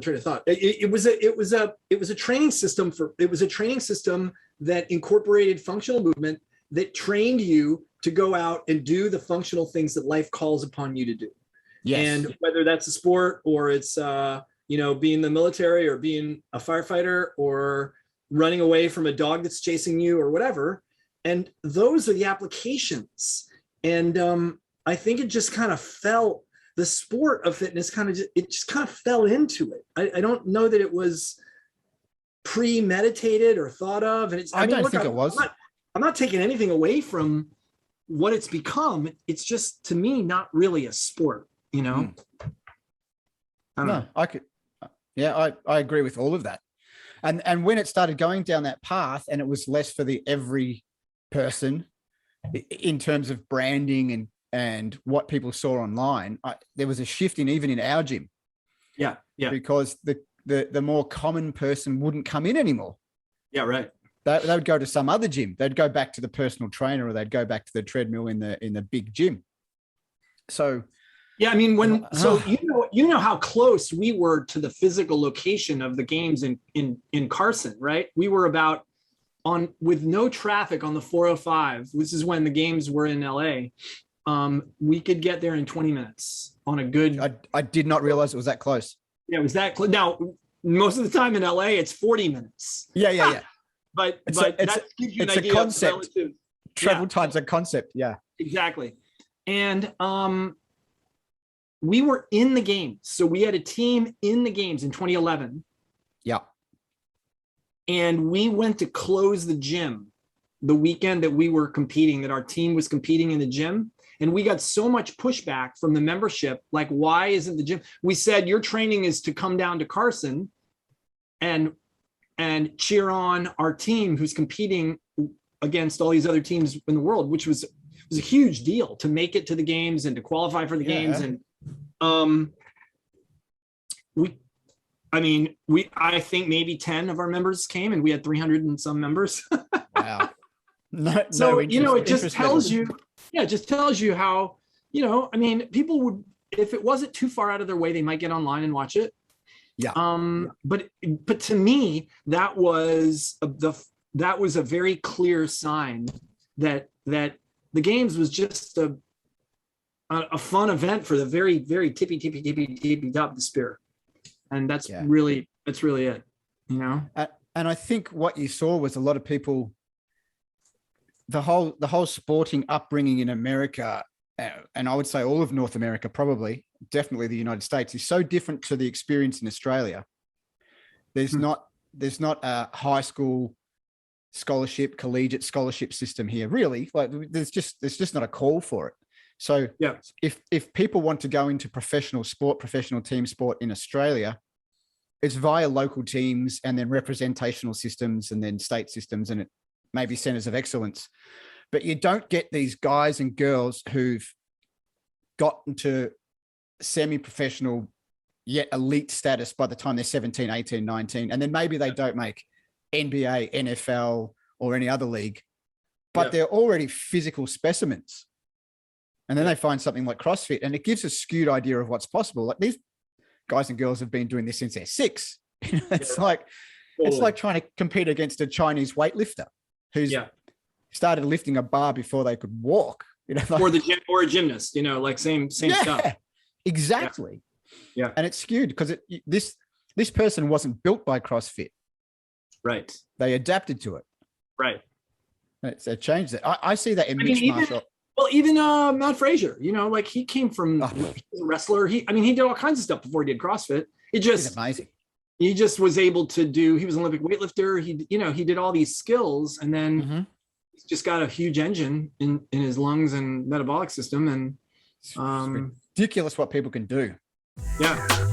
train of thought. It was a training system that incorporated functional movement that trained you to go out and do the functional things that life calls upon you to do. Yes. And whether that's a sport or it's being in the military or being a firefighter or running away from a dog that's chasing you or whatever. And those are the applications. And I think it just kind of fell, the sport of fitness just kind of fell into it. I don't know that it was premeditated or thought of. And I don't think it was. I'm not taking anything away from what it's become. It's just, to me, not really a sport, I agree with all of that. And when it started going down that path and it was less for the every person in terms of branding and what people saw online, there was a shift even in our gym. Yeah. Because the more common person wouldn't come in anymore. Yeah, right. They would go to some other gym. They'd go back to the personal trainer or they'd go back to the treadmill in the big gym. So yeah, I mean, you know how close we were to the physical location of the games in Carson, right? We were with no traffic on the 405. This is when the games were in LA. We could get there in 20 minutes on a good. I did not realize it was that close. Yeah, it was that close. Now, most of the time in LA, it's 40 minutes. Yeah. But that gives you an idea a concept. Of travel time's a concept. Yeah, exactly. And we were in the games. So we had a team in the games in 2011. Yeah. And we went to close the gym the weekend that we were competing, that our team was competing in the gym. And we got so much pushback from the membership. Like, why isn't the gym? We said, your training is to come down to Carson and cheer on our team who's competing against all these other teams in the world, which was a huge deal to make it to the games and to qualify for the games. And I think maybe 10 of our members came, and we had 300 and some members. Wow. It just tells you, how, people would, if it wasn't too far out of their way, they might get online and watch it. Yeah. But to me, that was a very clear sign that the games was just a fun event for the very, very tippy top of the spear. And that's really it, And I think what you saw was a lot of people, the whole sporting upbringing in America, and I would say all of North America, probably, definitely the United States, is so different to the experience in Australia. There's not a high school scholarship, collegiate scholarship system here, really. Like, there's just not a call for it. So if people want to go into professional team sport in Australia, it's via local teams and then representational systems and then state systems and maybe centers of excellence. But you don't get these guys and girls who've gotten to semi-professional yet elite status by the time they're 17, 18, 19. And then maybe they don't make NBA, NFL, or any other league, but they're already physical specimens. And then they find something like CrossFit, and it gives a skewed idea of what's possible. Like, these guys and girls have been doing this since they're 6. It's like trying to compete against a Chinese weightlifter who's started lifting a bar before they could walk. Or a gymnast. Same stuff. Exactly. Yeah. And it's skewed because this person wasn't built by CrossFit. Right. They adapted to it. Right. It's a change that I see that in mixed martial. Well, even Matt Frazier, he came from he's a wrestler. He did all kinds of stuff before he did CrossFit. It's amazing. He just was able to he was an Olympic weightlifter. He did all these skills, and then he's just got a huge engine in his lungs and metabolic system. And it's ridiculous what people can do. Yeah.